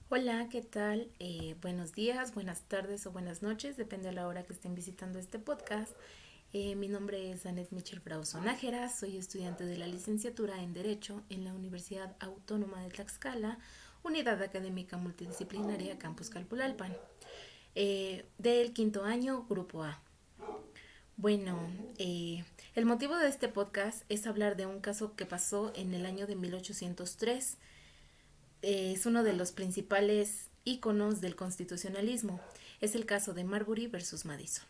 Hola, ¿qué tal? Buenos días, buenas tardes o buenas noches, depende de la hora que estén visitando este podcast. Mi nombre es Anet Michel Frauso Nájera, soy estudiante de la licenciatura en Derecho en la Universidad Autónoma de Tlaxcala, Unidad Académica Multidisciplinaria Campus Calpulalpan, del quinto año, Grupo A. Bueno, el motivo de este podcast es hablar de un caso que pasó en el año de 1803. Es uno de los principales íconos del constitucionalismo. Es el caso de Marbury versus Madison.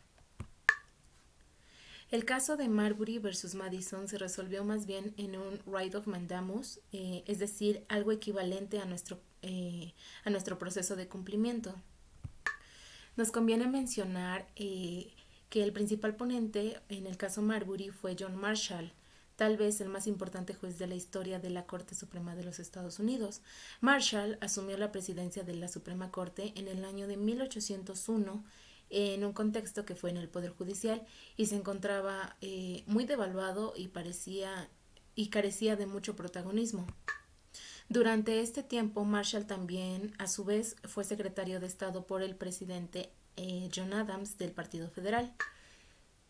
El caso de Marbury versus Madison se resolvió más bien en un writ of mandamus, es decir, algo equivalente a nuestro proceso de cumplimiento. Nos conviene mencionar que el principal ponente en el caso Marbury fue John Marshall, tal vez el más importante juez de la historia de la Corte Suprema de los Estados Unidos. Marshall asumió la presidencia de la Suprema Corte en el año de 1801 en un contexto que fue en el Poder Judicial y se encontraba muy devaluado y carecía de mucho protagonismo. Durante este tiempo, Marshall también, a su vez, fue secretario de Estado por el presidente John Adams del Partido Federal.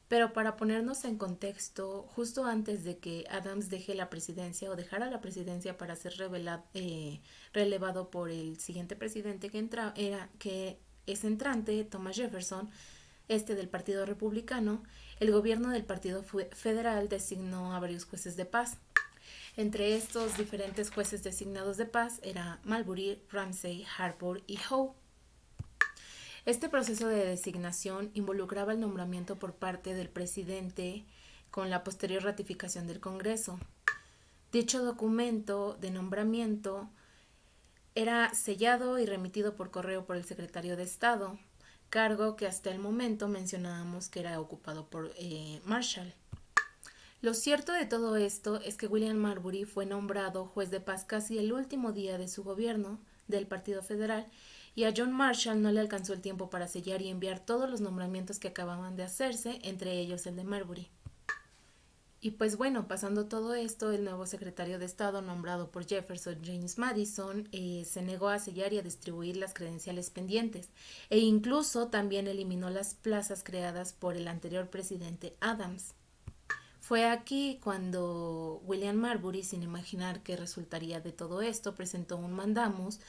Pero para ponernos en contexto, justo antes de que Adams deje la presidencia o dejara la presidencia para ser relevado por el siguiente presidente que es entrante, Thomas Jefferson, del Partido Republicano, el gobierno del Partido Federal designó a varios jueces de paz. Entre estos diferentes jueces designados de paz era Marbury, Ramsey, Harper y Howe. Este proceso de designación involucraba el nombramiento por parte del presidente con la posterior ratificación del Congreso. Dicho documento de nombramiento era sellado y remitido por correo por el secretario de Estado, cargo que hasta el momento mencionábamos que era ocupado por Marshall. Lo cierto de todo esto es que William Marbury fue nombrado juez de paz casi el último día de su gobierno del Partido Federal y a John Marshall no le alcanzó el tiempo para sellar y enviar todos los nombramientos que acababan de hacerse, entre ellos el de Marbury. Y pues bueno, pasando todo esto, el nuevo secretario de Estado nombrado por Jefferson, James Madison, se negó a sellar y a distribuir las credenciales pendientes e incluso también eliminó las plazas creadas por el anterior presidente Adams. Fue aquí cuando William Marbury, sin imaginar qué resultaría de todo esto, presentó un mandamus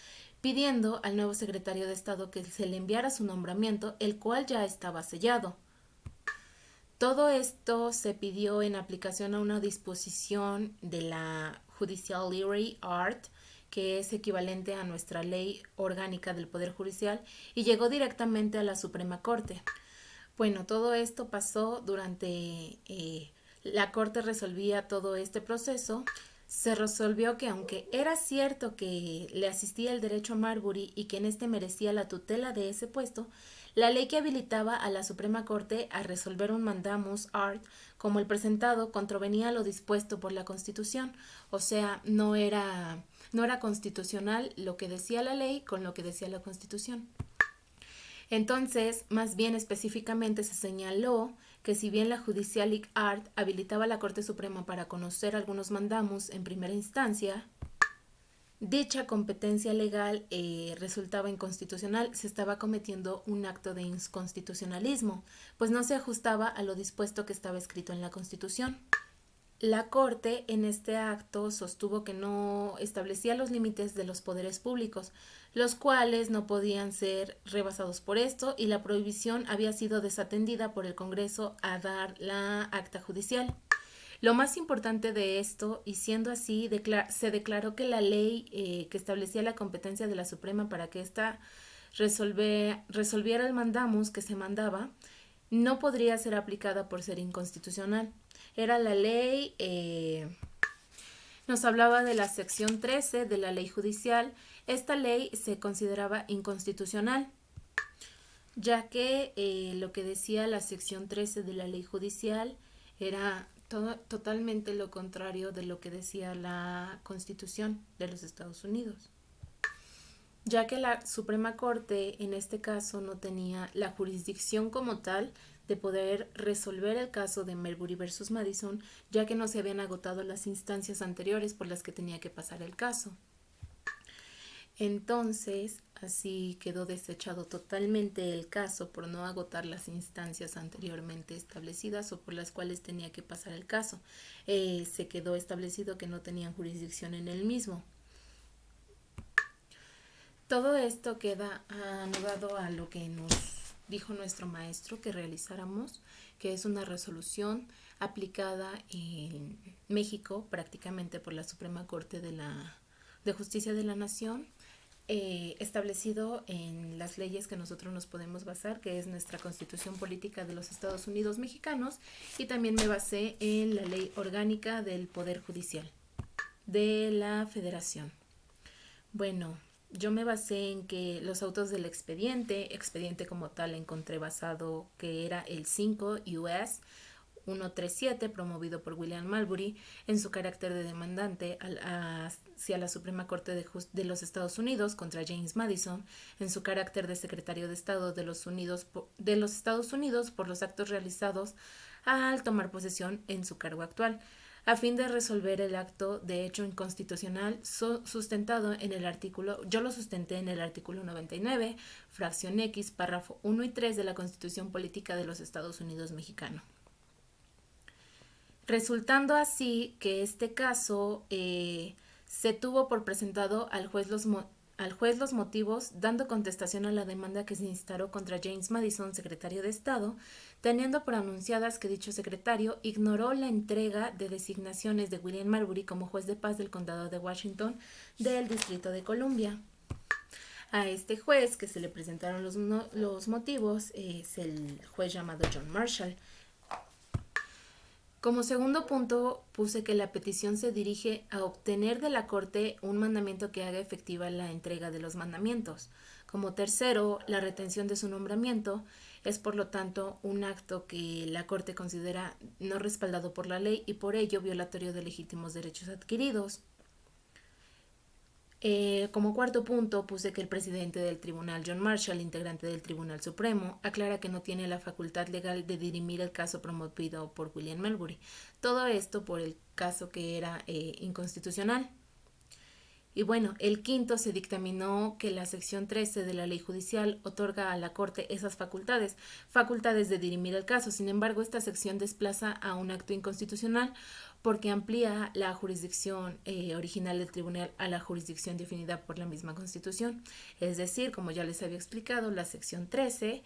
pidiendo al nuevo secretario de Estado que se le enviara su nombramiento, el cual ya estaba sellado. Todo esto se pidió en aplicación a una disposición de la Judiciary Art, que es equivalente a nuestra ley orgánica del Poder Judicial, y llegó directamente a la Suprema Corte. Bueno, todo esto pasó durante la Corte resolvía todo este proceso. Se resolvió que aunque era cierto que le asistía el derecho a Marbury y que en este merecía la tutela de ese puesto, la ley que habilitaba a la Suprema Corte a resolver un mandamus art como el presentado contravenía lo dispuesto por la Constitución, o sea, no era constitucional lo que decía la ley con lo que decía la Constitución. Entonces, más bien específicamente se señaló que si bien la Judicialic Art habilitaba a la Corte Suprema para conocer algunos mandamus en primera instancia, dicha competencia legal resultaba inconstitucional, se estaba cometiendo un acto de inconstitucionalismo, pues no se ajustaba a lo dispuesto que estaba escrito en la Constitución. La Corte en este acto sostuvo que no establecía los límites de los poderes públicos, los cuales no podían ser rebasados por esto, y la prohibición había sido desatendida por el Congreso a dar la acta judicial. Lo más importante de esto, y siendo así, se declaró que la ley que establecía la competencia de la Suprema para que ésta resolviera el mandamus que se mandaba, no podría ser aplicada por ser inconstitucional. Era la ley, nos hablaba de la sección 13 de la ley judicial. Esta ley se consideraba inconstitucional, ya que lo que decía la sección 13 de la ley judicial era totalmente lo contrario de lo que decía la Constitución de los Estados Unidos, ya que la Suprema Corte en este caso no tenía la jurisdicción como tal de poder resolver el caso de Marbury versus Madison, ya que no se habían agotado las instancias anteriores por las que tenía que pasar el caso. Entonces, Así quedó desechado totalmente el caso por no agotar las instancias anteriormente establecidas o por las cuales tenía que pasar el caso. Se quedó establecido que no tenían jurisdicción en el mismo. Todo esto queda anudado a lo que nos dijo nuestro maestro que realizáramos, que es una resolución aplicada en México prácticamente por la Suprema Corte de Justicia de la Nación, establecido en las leyes que nosotros nos podemos basar, que es nuestra Constitución Política de los Estados Unidos Mexicanos, y también me basé en la Ley Orgánica del Poder Judicial de la Federación. Bueno, yo me basé en que los autos del expediente como tal encontré basado que era el 5 US 137 promovido por William Marbury en su carácter de demandante hacia la Suprema Corte de los Estados Unidos contra James Madison en su carácter de secretario de Estado de los Estados Unidos por los actos realizados al tomar posesión en su cargo actual, a fin de resolver el acto de hecho inconstitucional sustentado en el artículo, yo lo sustenté en el artículo 99, fracción X, párrafo 1 y 3 de la Constitución Política de los Estados Unidos Mexicano. Resultando así que este caso se tuvo por presentado al juez los motivos, dando contestación a la demanda que se instaló contra James Madison, secretario de Estado, teniendo por anunciadas que dicho secretario ignoró la entrega de designaciones de William Marbury como juez de paz del condado de Washington del Distrito de Columbia. A este juez que se le presentaron los motivos es el juez llamado John Marshall. Como segundo punto, puse que la petición se dirige a obtener de la Corte un mandamiento que haga efectiva la entrega de los mandamientos. Como tercero, la retención de su nombramiento es por lo tanto un acto que la Corte considera no respaldado por la ley y por ello violatorio de legítimos derechos adquiridos. Como cuarto punto, puse que el presidente del tribunal, John Marshall, integrante del Tribunal Supremo, aclara que no tiene la facultad legal de dirimir el caso promovido por William Marbury. Todo esto por el caso que era inconstitucional. Y bueno, el quinto se dictaminó que la sección 13 de la ley judicial otorga a la Corte esas facultades de dirimir el caso. Sin embargo, esta sección desplaza a un acto inconstitucional porque amplía la jurisdicción original del tribunal a la jurisdicción definida por la misma Constitución. Es decir, como ya les había explicado, la sección 13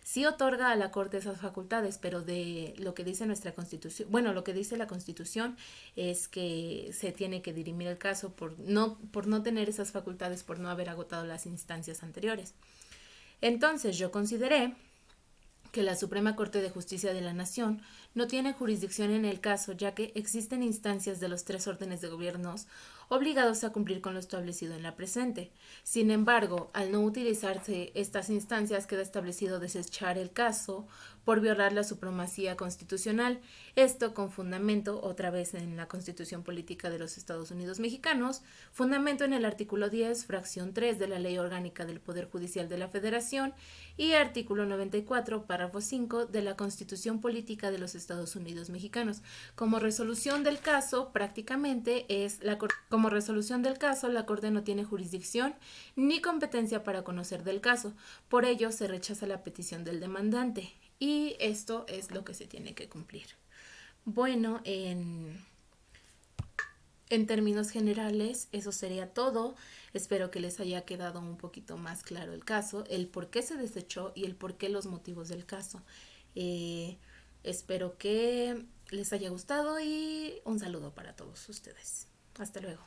sí otorga a la Corte esas facultades, pero de lo que dice nuestra Constitución, bueno, lo que dice la Constitución es que se tiene que dirimir el caso por no tener esas facultades, por no haber agotado las instancias anteriores. Entonces yo consideré que la Suprema Corte de Justicia de la Nación no tiene jurisdicción en el caso, ya que existen instancias de los tres órdenes de gobiernos obligados a cumplir con lo establecido en la presente. Sin embargo, al no utilizarse estas instancias, queda establecido desechar el caso por violar la supremacía constitucional, esto con fundamento, otra vez en la Constitución Política de los Estados Unidos Mexicanos, fundamento en el artículo 10, fracción 3 de la Ley Orgánica del Poder Judicial de la Federación y artículo 94, párrafo 5 de la Constitución Política de los Estados Unidos Mexicanos. Como resolución del caso, prácticamente como resolución del caso, la Corte no tiene jurisdicción ni competencia para conocer del caso. Por ello, se rechaza la petición del demandante. Y esto es lo que se tiene que cumplir. Bueno, en términos generales, eso sería todo. Espero que les haya quedado un poquito más claro el caso, el por qué se desechó y el por qué los motivos del caso. Espero que les haya gustado y un saludo para todos ustedes. Hasta luego.